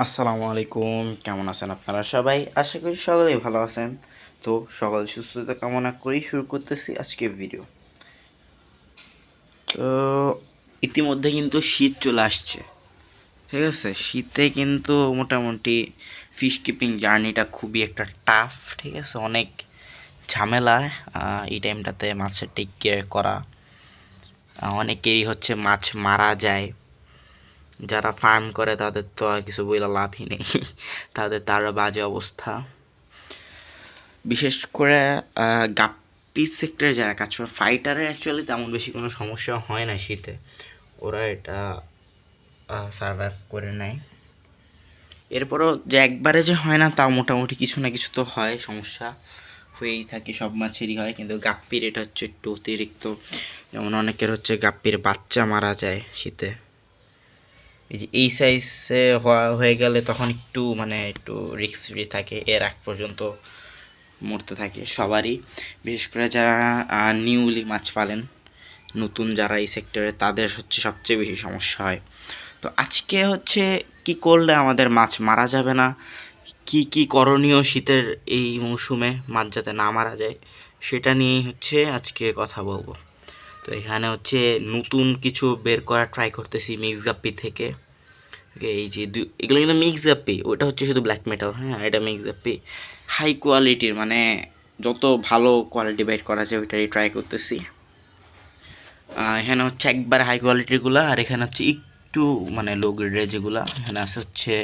আসসালামু আলাইকুম, কেমন আছেন আপনারা সবাই? আশা করি সকলেই ভালো আছেন। তো সকল সুস্থতা কামনা করেই শুরু করতেছি আজকের ভিডিও। তো ইতিমধ্যে কিন্তু শীত চলে আসছে, ঠিক আছে? শীতে কিন্তু মোটামুটি ফিশ কিপিং জার্নিটা খুবই একটা টাফ, ঠিক আছে? অনেক ঝামেলা এই টাইমটাতে মাছের টেক কেয়ার করা। অনেকেরই হচ্ছে মাছ মারা যায়। যারা ফার্ম করে তাদের তো আর কিছু বইলা লাভই নেই, তাদের তারও বাজে অবস্থা। বিশেষ করে গাপ্পি সেক্টরে যারা কাজ করে, ফাইটারের অ্যাকচুয়ালি তেমন বেশি কোনো সমস্যা হয় না শীতে, ওরা এটা সারভাইভ করে নেয়। এরপরও যে একবারে যে হয় না, তাও মোটামুটি কিছু না কিছু তো হয়, সমস্যা হয়েই থাকে, সব মাছেরই হয়। কিন্তু গাপ্পির এটা হচ্ছে একটু অতিরিক্ত। যেমন অনেকের হচ্ছে গাপ্পির বাচ্চা মারা যায় শীতে। এই যে এই সাইজে হয়ে গেলে তখন একটু একটু রিস্ক ফ্রি থাকে, এর আগ পর্যন্ত মরতে থাকে সবারই। বিশেষ করে যারা নিউলি মাছ পালেন, নতুন যারা এই সেক্টরে, তাদের হচ্ছে সবচেয়ে বেশি সমস্যা হয়। তো আজকে হচ্ছে কি করলে আমাদের মাছ মারা যাবে না, কি কি করণীয় শীতের এই মৌসুমে মাছ যাতে না মারা যায়, সেটা নিয়েই হচ্ছে আজকে কথা বলবো। তো এখানে হচ্ছে নতুন কিছু বের করার ট্রাই করতেছি মিক্স গাপ্পি থেকে। এই যে এগুলো কিন্তু মিক্স গাপ্পি, ওটা হচ্ছে শুধু ব্ল্যাক মেটাল। হ্যাঁ, এটা মিক্স গাপ্পি, হাই কোয়ালিটির, যত ভালো কোয়ালিটি বের করা যায় ওইটাই ট্রাই করতেছি। এখানে হচ্ছে একবার হাই কোয়ালিটিরগুলো, আর এখানে হচ্ছে একটু লো গ্রেডের যেগুলো। এখানে আছে হচ্ছে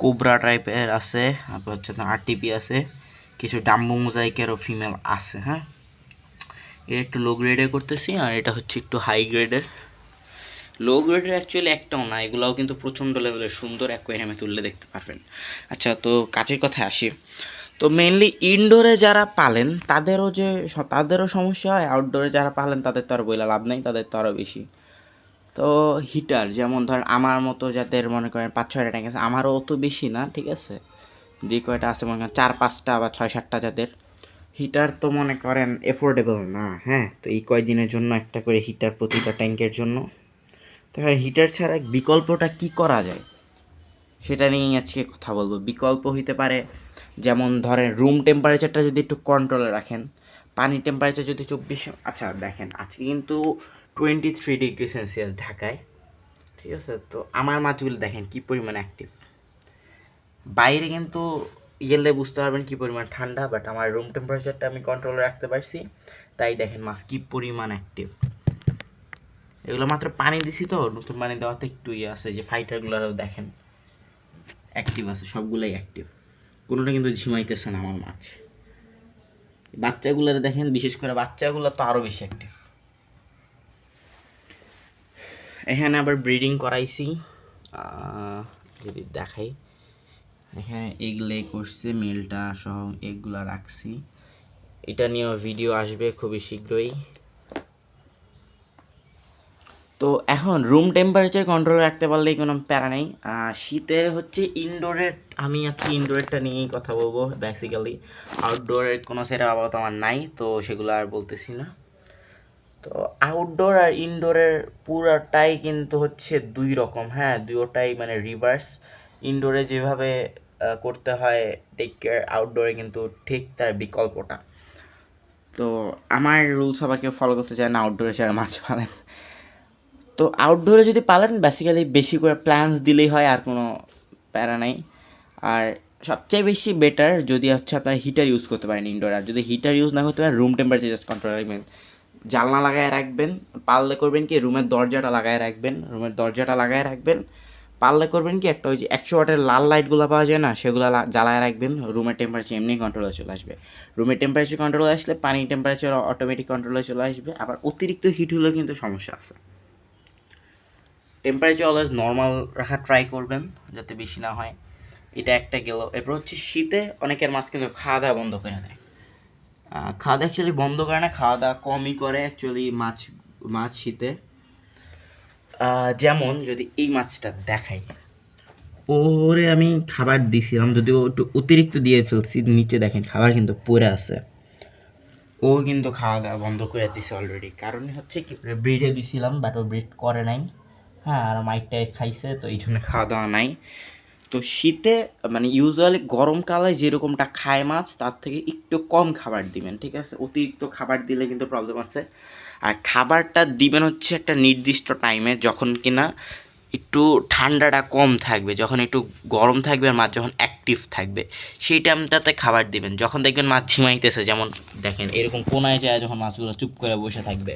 কোবরা টাইপের আছে, তারপর হচ্ছে আরটিপি আছে, কিছু ডাম্বো মোজাইকেরও ফিমেল আছে। হ্যাঁ, এটা একটু লো গ্রেডের করতেছি, আর এটা হচ্ছে একটু হাই গ্রেডের। লো গ্রেডের অ্যাকচুয়ালি একটাও না, এগুলাও কিন্তু প্রচণ্ড লেভেলের সুন্দর, অ্যাকোয়ারিয়ামে তুললে দেখতে পারবেন। আচ্ছা, তো কাজের কথায় আসি। তো মেনলি ইনডোরে যারা পালেন তাদেরও সমস্যা হয়, আউটডোরে যারা পালেন তাদের তো আর বইলা লাভ নেই, তাদের তো আরও বেশি। তো হিটার, যেমন ধরেন আমার মতো যাদের মনে করেন 5-6টা ট্যাঙ্ক আছে, আমারও অত বেশি না, ঠিক আছে? যে কয়টা আছে মনে করেন 4-5টা বা 6-7টা যাদের, হিটার তো মনে করেন এফোর্ডেবল না। হ্যাঁ, তো এই কয়দিনের জন্য একটা করে হিটার প্রতিটা ট্যাঙ্কের জন্য। তো হিটার ছাড়া বিকল্পটা কি করা যায়, সেটা নিয়েই আজকে কথা বলবো। বিকল্প হইতে পারে, যেমন ধরেন রুম টেম্পারেচারটা যদি একটু কন্ট্রোলে রাখেন, পানির টেম্পারেচার যদি 24, আচ্ছা দেখেন আজকে কিন্তু 23 ডিগ্রি সেলসিয়াস ঢাকায়, ঠিক আছে? তো আমার মাছগুলো দেখেন কি পরিমাণ অ্যাক্টিভ। বাইরে কিন্তু গেলে বুঝতে পারবেন কি পরিমাণ ঠান্ডা, বাট আমার রুম টেম্পারেচারটা আমি কন্ট্রোলে রাখতে পারছি, তাই দেখেন মাছ কি পরিমাণ অ্যাক্টিভ। এগুলো মাত্র পানি দিছি, তো নতুন পানি দেওয়াতে একটু আছে। যে ফাইটারগুলোরও দেখেন অ্যাক্টিভ আছে, সবগুলোই অ্যাক্টিভ, কোনোটা কিন্তু ঝিমাইতেছে না আমার মাছ। বাচ্চাগুলোর দেখেন, বিশেষ করে বাচ্চাগুলো তো আরও বেশি অ্যাক্টিভ। এখানে আবার ব্রিডিং করাইছি, যদি দেখাই, এখানে এগ লে করছে, মেলটা সহ এগুলো রাখছি। এটা নিয়েও ভিডিও আসবে খুবই শীঘ্রই। তো এখন রুম টেম্পারেচার কন্ট্রোল রাখতে পারলেই কোনো প্যারা নেই। শীতে হচ্ছে ইনডোরের, আমি আজকে ইনডোরেরটা নিয়েই কথা বলবো বেসিক্যালি। আউটডোরের কোনো সেটা আপাতত আমার নাই, তো সেগুলো আর বলতেছি না। তো আউটডোর আর ইনডোরের পুরাটাই কিন্তু হচ্ছে দুই রকম। হ্যাঁ, দুটোটাই রিভার্স। ইনডোরে যেভাবে করতে হয় টেক কেয়ার, আউটডোরে কিন্তু ঠিক তার বিকল্পটা। তো আমার রুলস আবার কেউ ফলো করতে চায় না, আউটডোরে যারা মাছ পালেন। তো আউটডোরে যদি পালেন, বেসিক্যালি বেশি করে প্ল্যান্স দিলেই হয়, আর কোনো প্যারা নাই। আর সবচেয়ে বেশি বেটার যদি হচ্ছে আপনার হিটার ইউজ করতে পারেন ইনডোর। আর যদি হিটার ইউজ না করতে পারেন, রুম টেম্পারেচার জাস্ট কন্ট্রোল রাখবেন, জানলা লাগায় রাখবেন। পারলে করবেন কি, রুমের দরজাটা লাগায় রাখবেন। পারলে করবেন কি, একটা ওই যে 100 ওয়াটের লাল লাইটগুলো পাওয়া যায় না, সেগুলো জ্বালায় রাখবেন। রুমের টেম্পারেচার এমনি কন্ট্রোলে চলে আসবে। রুমের টেম্পারেচার কন্ট্রোলে আসলে পানির টেম্পারেচার অটোমেটিক কন্ট্রোলে চলে আসবে। আবার অতিরিক্ত হিট হলেও কিন্তু সমস্যা আছে। টেম্পারেচার অলওয়েজ নর্মাল রাখার ট্রাই করবেন, যাতে বেশি না হয়। এটা একটা গেল। এরপর হচ্ছে শীতে অনেকের মাছ কিন্তু খাওয়া দাওয়া বন্ধ করে দেয়। খাওয়া দাওয়া অ্যাকচুয়ালি বন্ধ করে না, খাওয়া দাওয়া কমই করে অ্যাকচুয়ালি মাছ শীতে। যেমন যদি এই মাছটা দেখাই, ওরে আমি খাবার দিছিলাম, যদিও একটু অতিরিক্ত দিয়ে ফেলছি, নিচে দেখেন খাবার কিন্তু পড়ে আছে। ও কিন্তু খাওয়া দাওয়া বন্ধ করে দিছে অলরেডি। কারণ হচ্ছে কি, ব্রিডে দিছিলাম, বাট ও ব্রিড করে নাই। হ্যাঁ, আর মাইকটাই খাইছে, তো এই জন্য খাওয়া দাওয়া নাই। তো শীতে মানে ইউজুয়ালি গরমকালে যেরকমটা খায় মাছ তার থেকে একটু কম খাবার দিবেন, ঠিক আছে? অতিরিক্ত খাবার দিলে কিন্তু প্রবলেম আছে। আর খাবারটা দিবেন হচ্ছে একটা নির্দিষ্ট টাইমে, যখন কিনা একটু ঠান্ডাটা কম থাকবে, যখন একটু গরম থাকবে আর মাছ যখন অ্যাক্টিভ থাকবে সেই টাইমটাতে খাবার দিবেন। যখন দেখবেন মাছ ঝিমাইতেছে, যেমন দেখেন এরকম কোনায় যায় যখন মাছগুলো চুপ করে বসে থাকবে,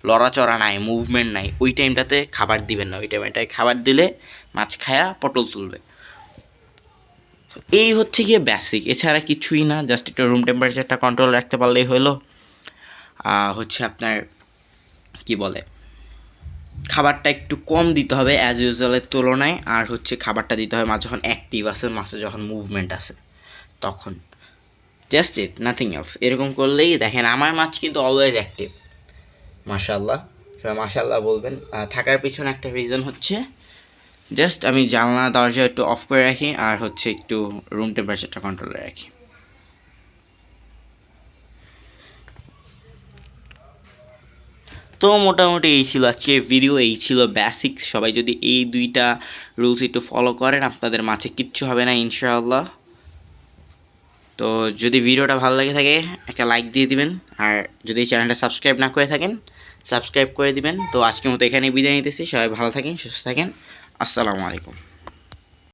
লড়াচড়া নাই, মুভমেন্ট নাই, ওই টাইমটাতে খাবার দিবেন না। ওই টাইমটায় খাবার দিলে মাছ খায়া পটল তুলবে। এই হচ্ছে গিয়ে বেসিক, এছাড়া কিছুই না। জাস্ট একটু রুম টেম্পারেচারটা কন্ট্রোল রাখতে পারলেই হলো। হচ্ছে আপনার কি বলে, খাবারটা একটু কম দিতে হবে অ্যাজ ইউজুয়ালের তুলনায়। আর হচ্ছে খাবারটা দিতে হবে মাছ যখন অ্যাক্টিভ আছে, মাছের যখন মুভমেন্ট আছে তখন। Just it, nothing else. এরকম করলেই দেখেন আমার মাছ কিন্তু অলওয়েজ অ্যাক্টিভ, মাশাল্লাহ। সবাই মাশাল্লাহ বলবেন। থাকার পিছনে একটা রিজন হচ্ছে জাস্ট আমি জানলা দরজা একটু অফ করে রাখি আর হচ্ছে একটু রুম টেম্পারেচারটা কন্ট্রোলে রাখি। তো মোটামুটি এই ছিল আজকের ভিডিও, এই ছিল বেসিক্স। সবাই যদি এই দুইটা রুলস একটু ফলো করেন আপনাদের মাছে কিচ্ছু হবে না ইনশাআল্লাহ। তো যদি ভিডিওটা ভালো লাগে থাকে একটা লাইক দিয়ে দিবেন, আর যদি চ্যানেলটা সাবস্ক্রাইব না করে থাকেন সাবস্ক্রাইব করে দিবেন। তো আজকের মতো এখানেই বিদায় নিতেছি। সবাই ভালো থাকেন, সুস্থ থাকেন। আসসালামু আলাইকুম।